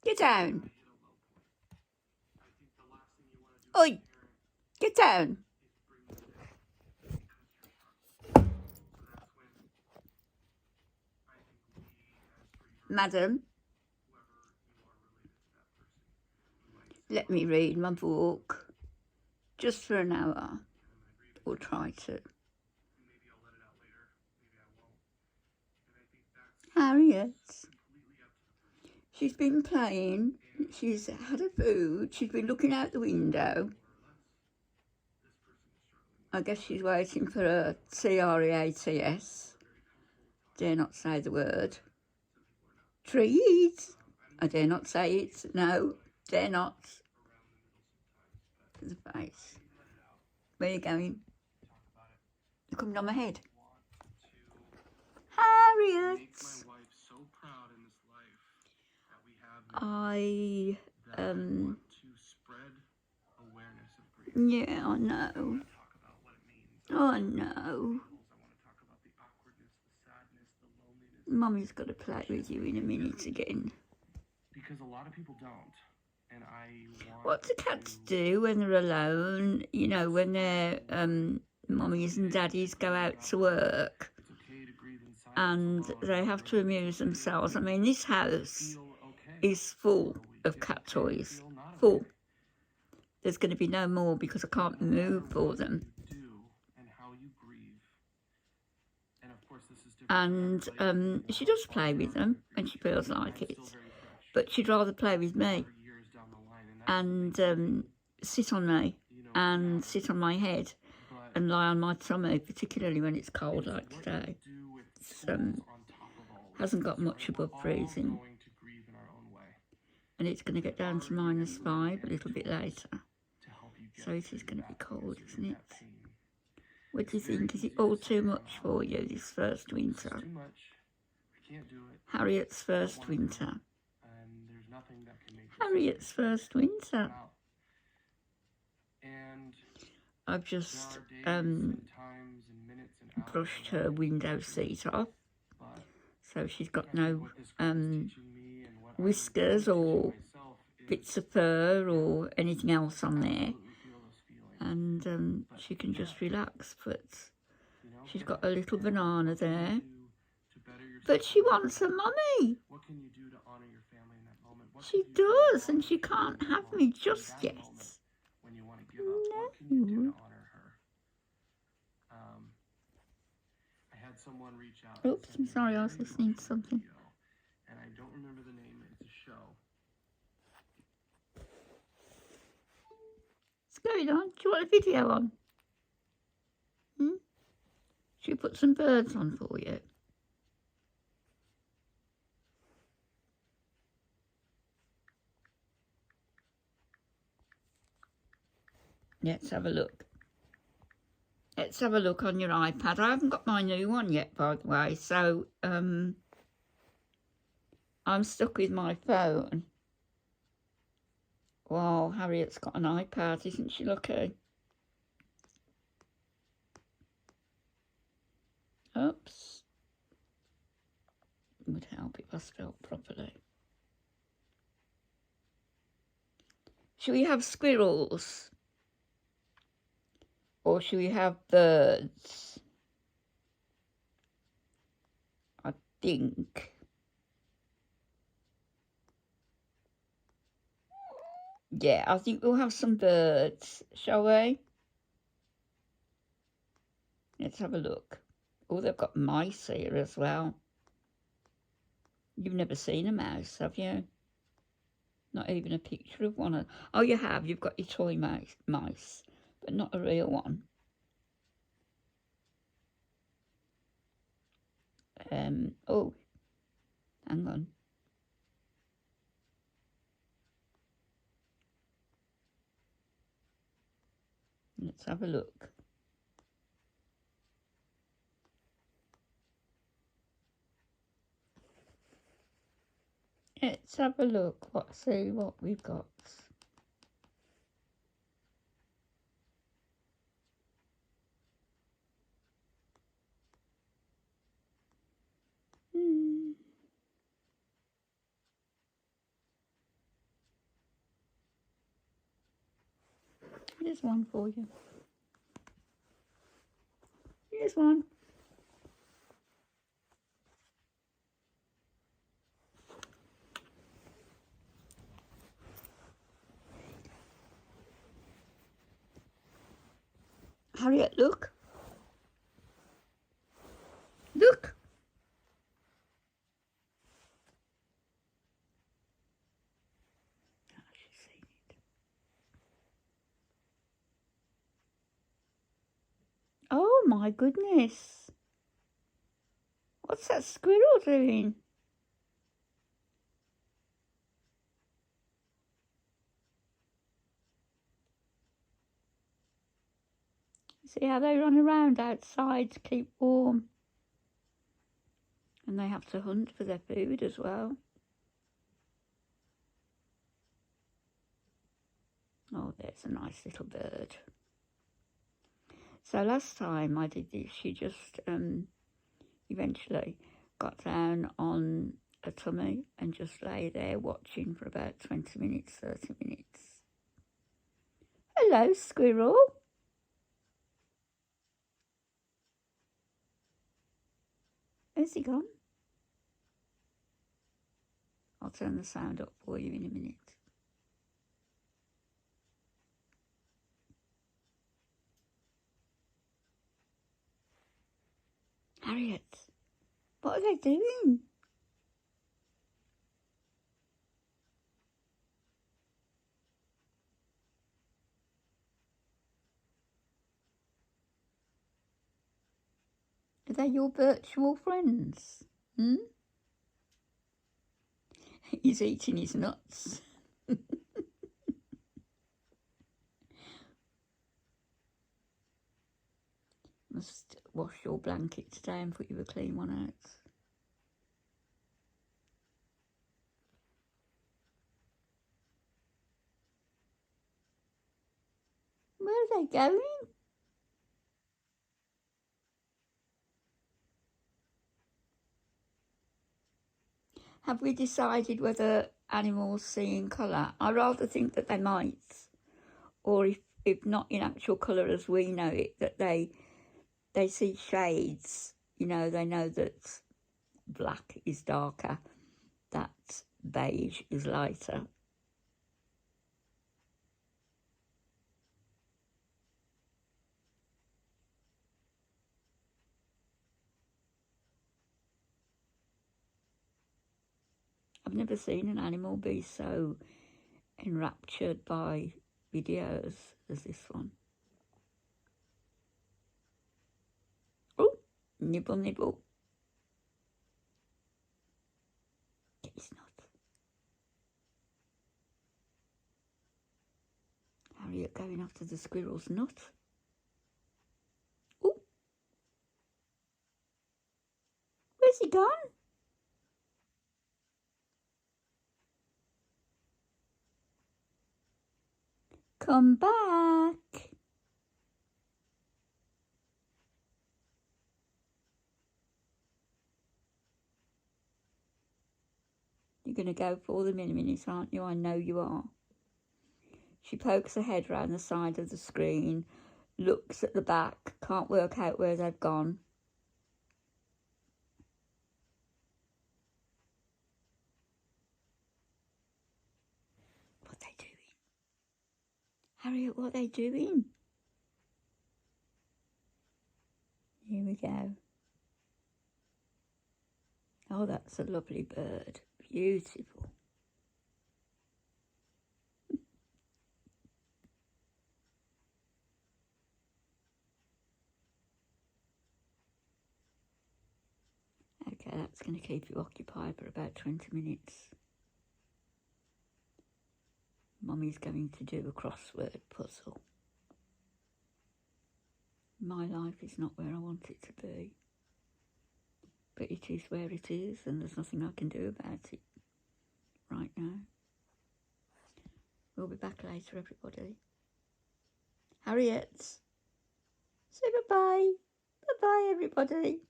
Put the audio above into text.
Get down. Oi, get down. Madam, let me read my book just for an hour, or try to. Harriet, she's been playing, she's had her food, she's been looking out the window. I guess she's waiting for a TREATS. Dare not say the word. Treat. I dare not say it. No, dare not. To the face. Where are you going? You're coming on my head. Harriet. Yeah, I know. Oh no. Mummy's got to play with you in a minute again. Because a lot of people don't. And what do cats do when they're alone? You know, when their mummies and daddies go out to work and they have to amuse themselves. I mean, this house is full of cat toys. Full. There's going to be no more because I can't move for them. And she does play with them when she feels like it, but she'd rather play with me and sit on me and sit on my head and lie on my tummy, particularly when it's cold like today. It hasn't got much above freezing, and it's going to get down to -5 a little bit later, so it is going to be cold, isn't it? What do you think? Is it all too much for you this first winter? Harriet's first winter. Harriet's first winter. I've just brushed her window seat off, so she's got no whiskers or bits of fur or anything else on there, and she can just relax. But she's got a little banana there, but she wants a mummy. She does, and she can't have me just yet. No. Oops, I'm sorry, I was listening to something. And I don't remember the name, it's a show. What's going on? Do you want a video on? Should we put some birds on for you? Let's have a look. Let's have a look on your iPad. I haven't got my new one yet, by the way, so I'm stuck with my phone. Wow, Harriet's got an iPad, isn't she lucky? Oops. It would help if I spelled properly. Should we have squirrels? Or should we have birds? I think. Yeah, I think we'll have some birds, shall we? Let's have a look. Oh, they've got mice here as well. You've never seen a mouse, have you? Not even a picture of one. Oh, you have. You've got your toy mice, but not a real one. Oh, hang on. Let's have a look. Let's have a look. See what we've got. Here's one for you. Here's one. Harriet, look. Look. Oh, she's seen it. Oh my goodness. What's that squirrel doing? See how they run around outside to keep warm. And they have to hunt for their food as well. Oh, there's a nice little bird. So last time I did this, she just eventually got down on a tummy and just lay there watching for about 20 minutes, 30 minutes. Hello, squirrel. Where's he gone? I'll turn the sound up for you in a minute. Harriet, what are they doing? Are they your virtual friends? He's eating his nuts. Must wash your blanket today and put you a clean one out. Where are they going? Have we decided whether animals see in colour? I rather think that they might, or if not in actual colour as we know it, that they see shades. You know, they know that black is darker, that beige is lighter. I've never seen an animal be so enraptured by videos as this one. Oh, nibble, nibble. Get his nut. Harriet going after the squirrel's nut. Oh, where's he gone? Come back. You're going to go for them in a minute, aren't you? I know you are. She pokes her head round the side of the screen, looks at the back, can't work out where they've gone. What are they doing? Harriet, what are they doing? Here we go. Oh, that's a lovely bird. Beautiful. Okay, that's going to keep you occupied for about 20 minutes. Mummy's going to do a crossword puzzle. My life is not where I want it to be. But it is where it is, and there's nothing I can do about it right now. We'll be back later, everybody. Harriet, say bye-bye. Bye-bye, everybody.